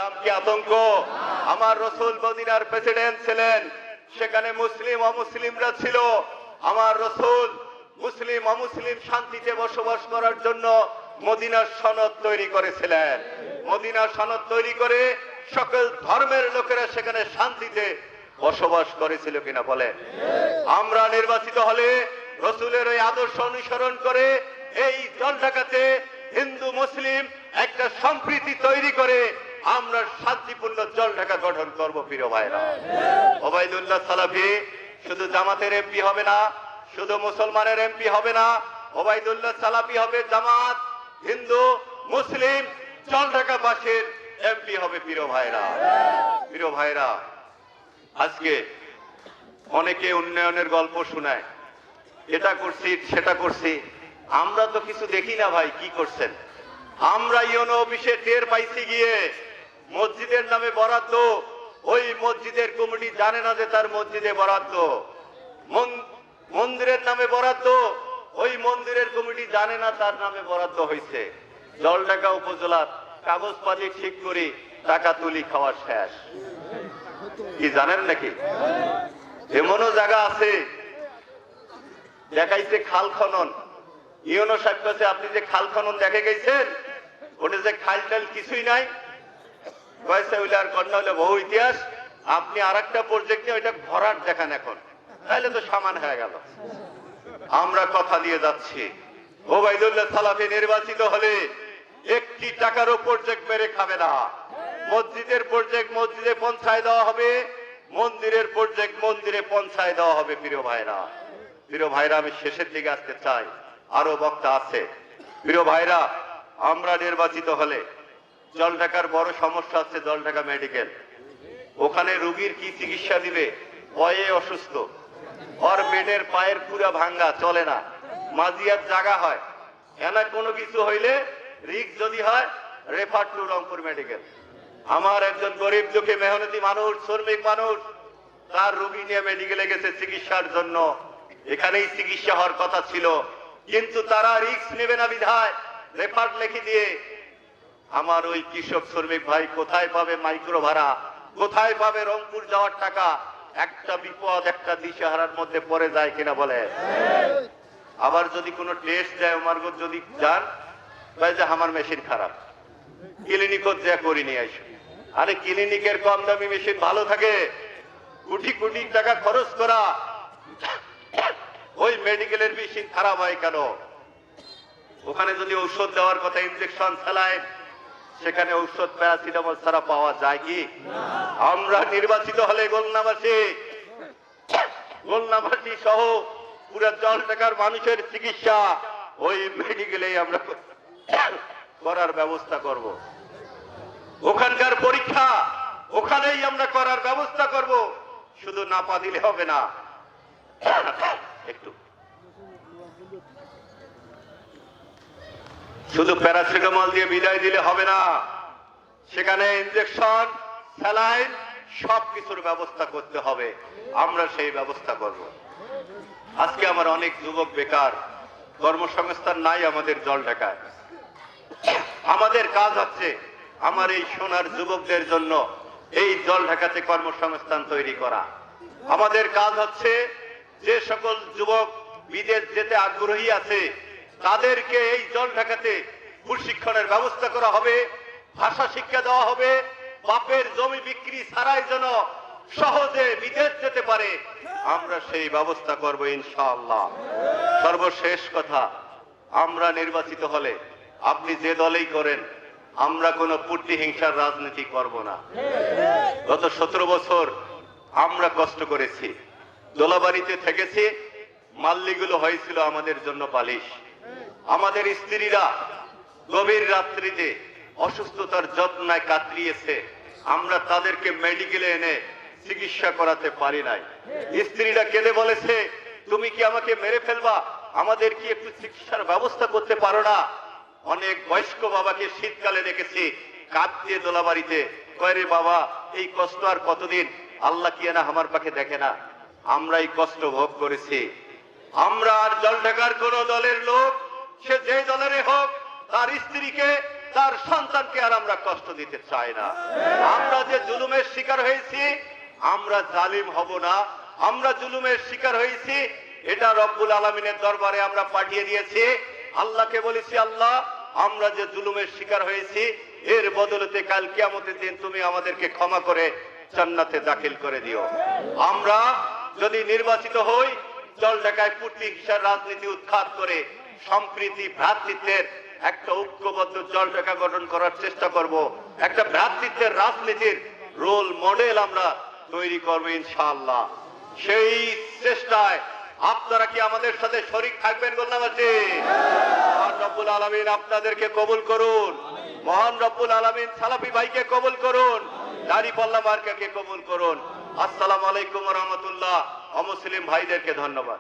ইসলাম কি আতঙ্ক? আমার রাসূল মদিনার প্রেসিডেন্ট ছিলেন, সেখানে মুসলিম অমুসলিমরা ছিল। আমার রাসূল মুসলিম অমুসলিম শান্তিতে বসবাস করার জন্য মদিনার সনদ তৈরি করেছিলেন। মদিনার সনদ তৈরি করে সকল ধর্মের লোকেরা সেখানে শান্তিতে বসবাস করেছিল কিনা বলেন? আমরা নির্বাচিত হলে রাসূলের ওই আদর্শ অনুসরণ করে এই জলঢাকাতে হিন্দু মুসলিম একটা সম্প্রীতি তৈরি করে আমরা শান্তিপূর্ণ জলঢাকা গঠন করব। প্রিয় ভাইরা, ওবায়দুল্লাহ সালাফি শুধু জামাতের এমপি হবে না, শুধু মুসলমানের এমপি হবে না, ওবায়দুল্লাহ সালাফি হবে জামাত, হিন্দু মুসলিম জলঢাকাবাসীর এমপি হবে। প্রিয় ভাইরা, আজকে অনেকে উন্নয়নের গল্প শোনায়, এটা করছি সেটা করছি, আমরা তো কিছু দেখি না ভাই। কি করছেন? আমরা ইউনো অফিসে টের পাইছি গিয়ে মসজিদের নামে বরাদ্দ, ওই মসজিদের কমিটি জানে না যে তার মসজিদে বরাদ্দ। মন্দিরের নামে বরাদ্দ, ওই মন্দিরের কমিটি জানে না তার নামে বরাদ্দ হয়েছে। জলঢাকা উপজেলার কাগজপাতি ঠিক করে টাকা তুলি খাওয়া শেষ। কি জানেন নাকি? এমনও জায়গা আছে দেখাইছে খাল খনন। ইউনো সাহেব কাছে আপনি যে খাল খনন দেখে গেছেন, ওটা যে খাল টাল কিছুই নাই, আর কন্যা হলে বহু ইতিহাস। আপনি আর একটা প্রজেক্টে ওইটা ভরাট দেখান এখন, তাহলে তো সমান হয়ে গেল। আমরা কথা দিয়ে যাচ্ছি, ওবায়দুল্লাহ সালাফি নির্বাচিত হলে একটি টাকারও প্রজেক্ট মেরে খাবে না। মসজিদের প্রজেক্ট মসজিদে পৌঁছায় দেওয়া হবে, মন্দিরের প্রজেক্ট মন্দিরে পৌঁছায় দেওয়া হবে। প্রিয় ভাইরা, আমি শেষের দিকে আসতে চাই, আরো বক্তা আছে। প্রিয় ভাইরা, আমরা নির্বাচিত হলে জলঢাকার বড় সমস্যা আছে জলঢাকা মেডিকেল। ওখানে রোগীর কি চিকিৎসা দিবে? পায়ে অসুস্থ, ওর বেডের পায়ের পুরা ভাঙ্গা, চলে না, মাজিয়ার জায়গা হয়, এনা কোনো কিছু হইলে রিস্ক যদি হয় রেফার টু রংপুর মেডিকেল। আমার একজন গরিব দুঃখী মেহনতি মানুষ, শ্রমিক মানুষ, তার রোগী নিয়ে মেডিকেলে গেছে চিকিৎসার জন্য। এখানেই চিকিৎসা হওয়ার কথা ছিল, কিন্তু তারা রিস্ক নেবে না বিধায় রেফার লিখে দিয়ে আমার ওই কৃষক শ্রমিক ভাই কোথায় পাবে মাইক্রো ভাড়া, কোথায় পাবে রংপুর যাওয়ার টাকা? একটা বিপদ, একটা দিশেহারার মধ্যে পড়ে যায় কিনা বলে? আবার যদি কোনো টেস্ট যায় মার্গ যদি যান ভাই যে আমার মেশিন খারাপ, ক্লিনিকত যা করি নিয়ে আসো। আরে ক্লিনিকের কম দামি মেশিন ভালো থাকে, কোটি কোটি টাকা খরচ করা, ওই মেডিকেলের মেশিন খারাপ হয় কেন? ওখানে যদি ঔষধ দেওয়ার কথা, ইনজেকশন স্যালাইন, সেখানে ঔষধ প্যারাসিটামল ছাড়া পাওয়া যায় কি? আমরা নির্বাচিত হলে গোলনাবাসী সহ পুরো জলঢাকার মানুষের চিকিৎসা ওই মেডিকেলেই আমরা করার ব্যবস্থা করব। ওখানকার পরীক্ষা ওখানেই আমরা করার ব্যবস্থা করব। শুধু নাপা দিলে হবে না, একটু শুধু প্যারাসিটামল দিয়ে বিদায় দিলে হবে না, সেখানে ইনজেকশন স্যালাইন সবকিছুর ব্যবস্থা করতে হবে। আমরা সেই ব্যবস্থা করব। আজকে আমার অনেক যুবক বেকার, কর্মসংস্থান নাই আমাদের জলঢাকায়। আমাদের কাজ হচ্ছে আমার এই সোনার যুবকদের জন্য এই জলঢাকাতে কর্মসংস্থান তৈরি করা। আমাদের কাজ হচ্ছে যে সকল যুবক বিদেশ যেতে আগ্রহী আছে তাদেরকে এই জলঢাকাতে প্রশিক্ষণের ব্যবস্থা করা হবে, ভাষা শিক্ষা দেওয়া হবে, বাপের জমি বিক্রি ছাড়াই যেন সহজে বিদেশ যেতে পারে, আমরা সেই ব্যবস্থা করব ইনশাআল্লাহ। সর্বশেষ কথা, আমরা নির্বাচিত হলে আপনি যে দলেই করেন, আমরা কোনো প্রতিহিংসার রাজনীতি করব না। গত 17 বছর আমরা কষ্ট করেছি, দোলাবাড়িতে থেকেছি, মাল্লিগুলো হয়েছিল আমাদের জন্য বালিশ। আমাদের স্ত্রীরা গভীর রাত্রিতে অসুস্থতার যত্নায় কাতরিয়েছে, আমরা তাদেরকে মেডিকেলে এনে চিকিৎসা করাতে পারি নাই। স্ত্রীরা কেঁদে বলেছে, তুমি কি আমাকে মেরে ফেলবা, আমাদের কি একটু চিকিৎসার ব্যবস্থা করতে পারো না? অনেক বয়স্ক বাবাকে শীতকালে দেখেছি কাঁদতে দোলাবাড়িতে, কয় রে বাবা এই কষ্ট আর কতদিন, আল্লাহ কি না আমার পাখে দেখে না? আমরা এই কষ্ট ভোগ করেছি। আমরা আর জলঢাকার কোন দলের লোক, সে যে দলের হোক, তার স্ত্রীকে তার সন্তানকে আর আমরা কষ্ট দিতে চাই না। আমরা যে জুলুমের শিকার হয়েছি, আমরা জালিম হব না। আমরা জুলুমের শিকার হয়েছি, এটা রব্বুল আলামিনের দরবারে আমরা পাঠিয়ে দিয়েছি। আল্লাহকে বলেছি, আল্লাহ আমরা যে জুলুমের শিকার হয়েছি এর বদলতে কাল কিয়ামতের দিন তুমি আমাদেরকে ক্ষমা করে জান্নাতে দাখিল করে দিও। আমরা যদি নির্বাচিত হই, জল ঢাকায় পূর্তি হিসার রাজনীতি উৎখাত করে সম্প্রীতি ভ্রাতৃত্বের একটা ঐক্যবদ্ধ জল ঢাকা গঠন করার চেষ্টা করব। একটা ভ্রাতৃত্বের রাজনীতির রোল মডেল আমরা তৈরি করবো ইনশাআল্লাহ। সেই চেষ্টায় আপনারা কি আমাদের সাথে শরীক থাকবেন? বললাম আছে মহান রব্বুল আলামিন আপনাদেরকে কবুল করুন। মহান রব্বুল আলামিন সালাফি ভাইকে কবুল করুন, দাড়িপাল্লা মার্কাকে কবুল করুন। আসসালামু আলাইকুম ওয়া রাহমাতুল্লাহ। অমুসলিম ভাইদেরকে ধন্যবাদ।